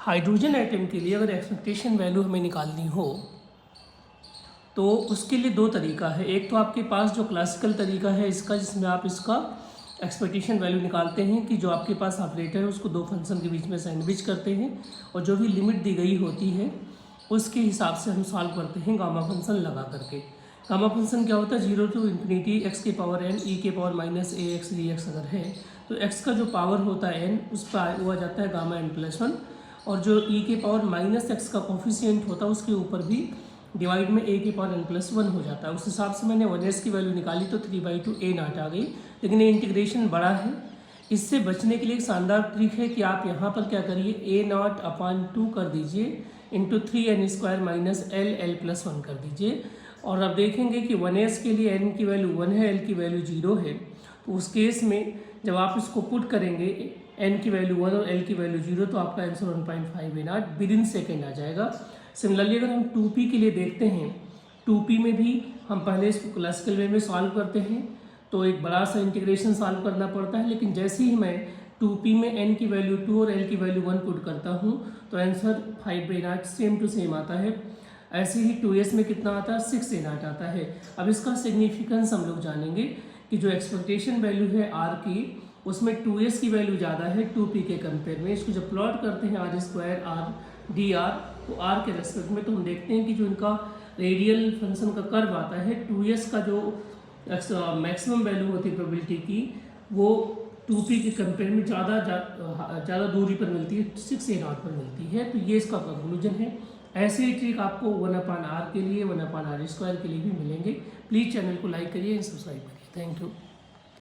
Hydrogen atom के लिए अगर एक्सपेक्टेशन वैल्यू हमें निकालनी हो तो उसके लिए दो तरीका है। एक तो आपके पास जो क्लासिकल तरीका है इसका, जिसमें आप इसका एक्सपेक्टेशन वैल्यू निकालते हैं कि जो आपके पास ऑपरेटर है उसको दो फंक्शन के बीच में सैंडविच करते हैं और जो भी लिमिट दी गई होती है उसके हिसाब से हम सॉल्व करते हैं गामा फंक्शन लगा करके। गामा फंक्शन क्या होता है, 0 to इन्फिनिटी एक्स के पावर n e के पावर माइनस ए एक्स डी एक्स अगर है तो x का जो पावर होता है n उस पर वो आ जाता है गामा n+1, और जो e के पावर माइनस एक्स का कोफिशिएंट होता है उसके ऊपर भी डिवाइड में a के पावर n+1 हो जाता है। उस हिसाब से मैंने 1s की वैल्यू निकाली तो 3/2 a0 आ गई, लेकिन ये इंटीग्रेशन बड़ा है। इससे बचने के लिए एक शानदार ट्रिक है कि आप यहाँ पर क्या करिए, a0/2 कर दीजिए इंटू 3n² माइनस l+1 कर दीजिए, और अब देखेंगे कि 1s के लिए n की वैल्यू 1 है, l की वैल्यू 0 है, तो उस केस में जब आप इसको पुट करेंगे n की वैल्यू 1 और l की वैल्यू 0 तो आपका आंसर 1.5 a0 विदिन सेकेंड आ जाएगा। सिमिलरली अगर हम 2p के लिए देखते हैं, 2p में भी हम पहले इसको क्लासिकल वे में सॉल्व करते हैं तो एक बड़ा सा इंटीग्रेशन सॉल्व करना पड़ता है, लेकिन जैसे ही मैं 2p में n की वैल्यू 2 और l की वैल्यू 1 पुट करता हूँ तो answer 5 a0 same to same आता है। ऐसे ही 2s में कितना आता है, 6 a0 आता है। अब इसका सिग्निफिकेंस हम लोग जानेंगे कि जो एक्सपेक्टेशन वैल्यू है r की उसमें 2s की वैल्यू ज़्यादा है 2p के कंपेयर में। इसको जब प्लॉट करते हैं r² r dr तो r के रेस्पेक्ट में तो हम देखते हैं कि जो इनका रेडियल फंक्शन का कर्व आता है 2s का जो मैक्सिमम वैल्यू होती है प्रोबेबिलिटी की वो 2p के कंपेयर में ज़्यादा दूरी पर मिलती है, 6 a0 पर मिलती है। तो ये इसका कंक्लूजन है। ऐसे ही ट्रिक आपको 1/r के लिए 1/r² के लिए भी मिलेंगे। प्लीज़ चैनल को लाइक करिए एंड सब्सक्राइब करिए। Thank you.